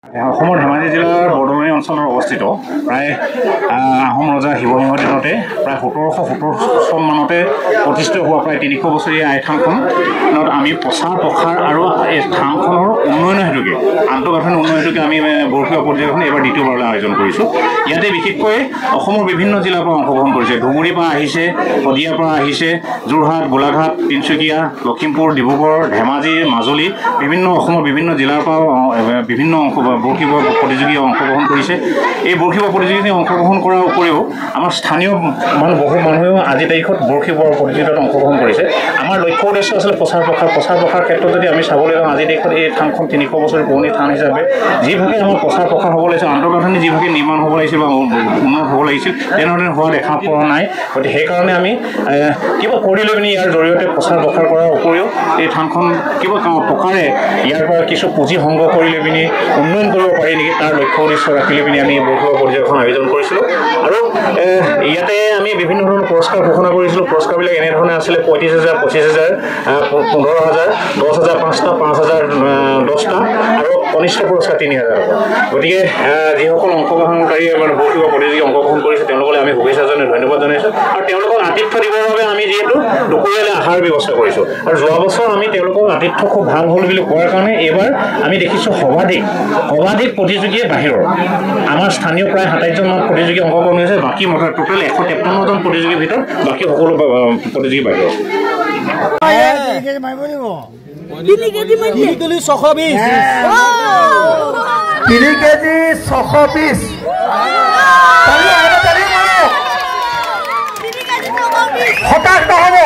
অসমৰ ধেমাজি জিলাৰ বৰদলনি অঞ্চলত অৱস্থিত প্ৰায় আহোম ৰজা শিৱসিংহৰ দিনতে প্ৰায় 1717 চন মানতে প্ৰতিষ্ঠিত হোৱা প্ৰায় 300 বছৰীয়া এই থানখনত আমি প্ৰচাৰ প্ৰসাৰ আৰু এই থানখনৰ উন্নয়নৰ হেতুকে আন্তঃগাঁথনি উন্নয়নৰ হেতুকে আমি বৰশীয়া পৰ্যায়খন এবাৰ দ্বিতীয়বাৰলৈ আয়োজন কৰিছোঁ। ইয়াতে বিশেষকৈ অসমৰ বিভিন্ন জিলাৰ পৰা অংশগ্ৰহণ কৰিছে। ধুবুৰীৰ পৰা আহিছে, শদিয়াৰ পৰা আহিছে, যোৰহাট, গোলাঘাট, তিনিচুকীয়া, লখিমপুৰ, ডিব্ৰুগড়, ধেমাজি, মাজুলী বিভিন্ন অসমৰ বিভিন্ন জিলাৰ পৰা বিভিন্ন বৰশী বোৱা প্ৰতিযোগীয়ে অংশগ্ৰহণ কৰিছে। এই বৰশী বোৱা প্ৰতিযোগিতাত অংশগ্ৰহণ কৰাৰ উপৰিও আমাৰ স্থানীয় বহু মানুহেও আজি তাৰিখত বৰশী বোৱাৰ প্ৰতিযোগিতাত অংশগ্ৰহণ কৰিছে। আমাৰ লক্ষ্য উদ্দেশ্য আছিলে প্ৰচাৰ প্ৰসাৰ ক্ষেত্ৰত যদি আমি চাবলৈ যাওঁ আজি দেশত এই থানখন 300 বছৰ পুৰণি থান হিচাপে যিভাগে আমাৰ প্ৰচাৰ প্ৰসাৰ হ'ব লাগিছিল, আন্তঃগাঁথনি যিভাগে নিৰ্মাণ হ'ব লাগিছিল বা উন্নত হ'ব লাগিছিল তেনেধৰণে হোৱা দেখা পোৱা নাই। গতিকে সেইকাৰণে আমি কিবা কৰি লৈ পিনি ইয়াৰ জৰিয়তে প্ৰচাৰ প্ৰসাৰ কৰাৰ উপৰিও এই থানখন কিবা প্ৰকাৰে ইয়াৰ পৰা কিছু পুঁজি সংগ্ৰহ কৰি লৈ পিনি উন্নয়ন কৰিব পাৰি নেকি তাৰ লক্ষ্য উদ্দেশ্য ৰাখি লৈ পিনি আমি বৰশী পৰ্যায়খন আয়োজন কৰিছিলোঁ। আৰু ইয়াতে আমি বিভিন্ন ধৰণৰ পুৰস্কাৰ ঘোষণা কৰিছিলোঁ। পুৰস্কাৰবিলাক এনেধৰণে আছিলে 35,000, 25,000, 15,000, 10,000 5টা, 5,000 10টা আৰু কনিষ্ঠ পুৰস্কাৰ 3,000। গতিকে যিসকল অংশগ্ৰহণকাৰী বৰশী বোৱা প্ৰতিযোগী অংশগ্ৰহণ কৰিছে তেওঁলোকলৈ আমি শুভেচ্ছা জনাই ধন্যবাদ জনাইছোঁ। আৰু তেওঁলোকক আতিথ্য দিবৰ বাবে আমি যিহেতু দুপৰীয়ালৈ আহাৰ ব্যৱস্থা কৰিছোঁ আৰু যোৱা বছৰ আমি তেওঁলোকক আতিথ্য খুব ভাল হ'ল বুলি কোৱাৰ কাৰণে এইবাৰ আমি দেখিছোঁ সৰ্বাধিক প্ৰতিযোগীয়ে বাহিৰৰ আমাৰ স্থানীয় প্ৰায় 27জন মান প্ৰতিযোগী অংশগ্ৰহণ হৈছে। বাকী টোটেল 153জন প্ৰতিযোগীৰ ভিতৰত বাকী সকলো প্ৰতিযোগী বাহিৰৰ। 3 কেজি 620 3 কেজি 620 হতাশ নহ'ব।